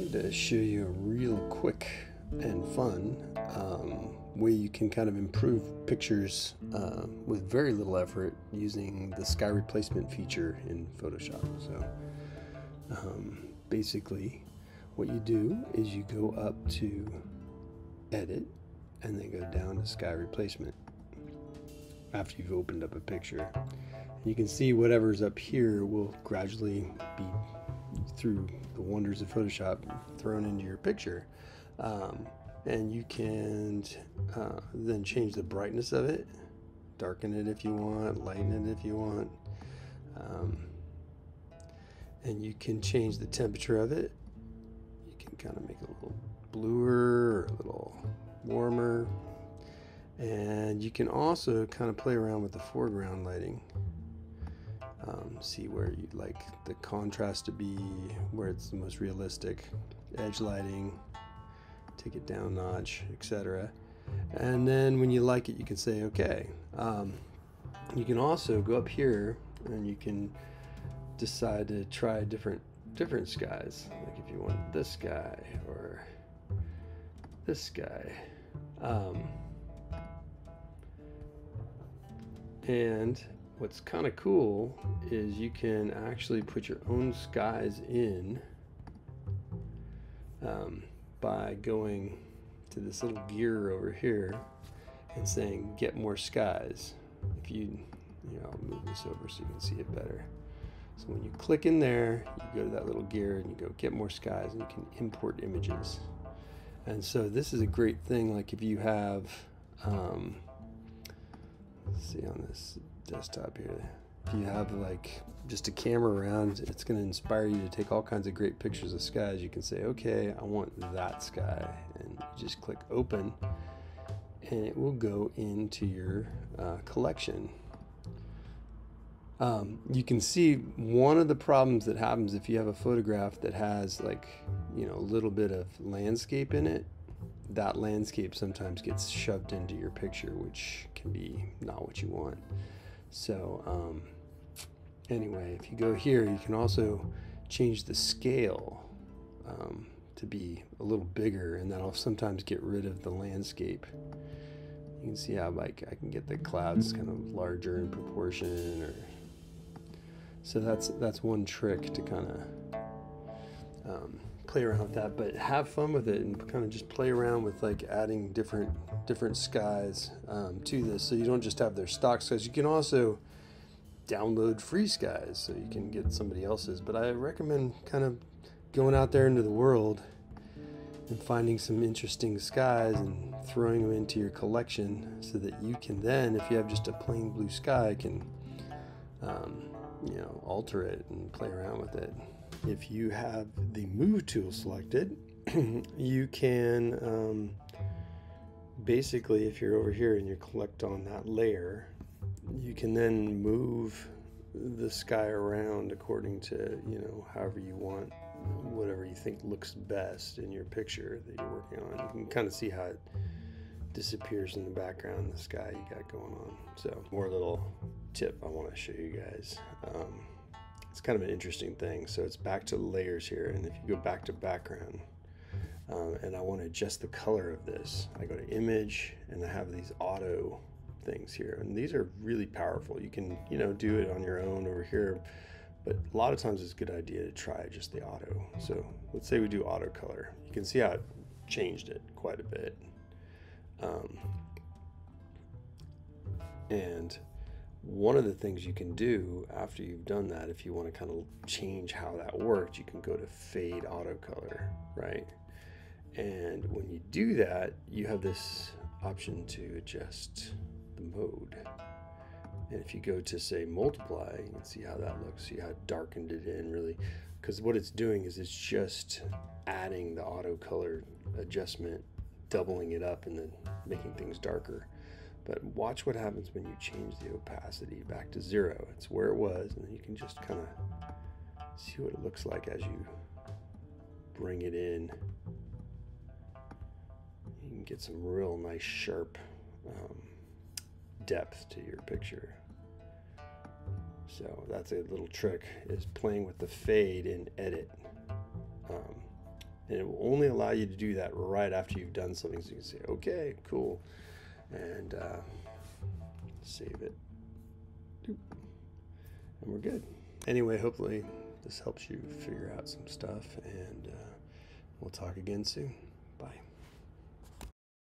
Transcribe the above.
wanted to show you a real quick and fun way you can kind of improve pictures with very little effort using the sky replacement feature in Photoshop. So basically what you do is you go up to Edit and then go down to Sky Replacement after you've opened up a picture. You can see whatever's up here will gradually be, through the wonders of Photoshop, thrown into your picture. And you can then change the brightness of it, darken it if you want, lighten it if you want, and you can change the temperature of it. You can kind of make it a little bluer or a little warmer, and you can also kind of play around with the foreground lighting. See where you'd like the contrast to be, where it's the most realistic, edge lighting, take it down a notch, etc. And then when you like it, you can say okay. You can also go up here and you can decide to try different skies, like if you want this sky or this sky. And what's kind of cool is you can actually put your own skies in by going to this little gear over here and saying get more skies. If you know, I'll move this over so you can see it better. So when you click in there, you go to that little gear and you go get more skies, and you can import images. And so this is a great thing, like if you have let's see on this desktop here, if you have like just a camera around, it's going to inspire you to take all kinds of great pictures of skies. You can say okay, I want that sky, and you just click open and it will go into your collection. You can see one of the problems that happens if you have a photograph that has, like, you know, a little bit of landscape in it. That landscape sometimes gets shoved into your picture, which can be not what you want. So anyway, if you go here, you can also change the scale to be a little bigger, and that'll sometimes get rid of the landscape. You can see how, like, I can get the clouds kind of larger in proportion, or so that's one trick to kind of play around with that. But have fun with it and kind of just play around with, like, adding different skies to this, so you don't just have their stock skies. You can also download free skies so you can get somebody else's, but I recommend kind of going out there into the world and finding some interesting skies and throwing them into your collection, so that you can then, if you have just a plain blue sky, can you know, alter it and play around with it. If you have the move tool selected, you can basically, if you're over here and you collect on that layer, you can then move the sky around according to, you know, however you want, whatever you think looks best in your picture that you're working on. You can kind of see how it disappears in the background, the sky you got going on. So more little tip I want to show you guys. It's kind of an interesting thing. So it's back to layers here, and if you go back to background, and I want to adjust the color of this, I go to image and I have these auto things here, and these are really powerful. You can, you know, do it on your own over here, but a lot of times it's a good idea to try just the auto. So let's say we do auto color. You can see how it changed it quite a bit. And one of the things you can do after you've done that, if you want to kind of change how that worked, you can go to fade auto color, right? And when you do that, you have this option to adjust the mode. And if you go to, say, multiply, you can see how that looks. See how it darkened it in, really, because what it's doing is it's just adding the auto color adjustment, doubling it up, and then making things darker. But watch what happens when you change the opacity back to 0. It's where it was, and then you can just kind of see what it looks like as you bring it in. You can get some real nice sharp depth to your picture. So that's a little trick, is playing with the fade in edit. And it will only allow you to do that right after you've done something. So you can say, okay, cool. And save it. And we're good. Anyway, hopefully this helps you figure out some stuff. And we'll talk again soon. Bye.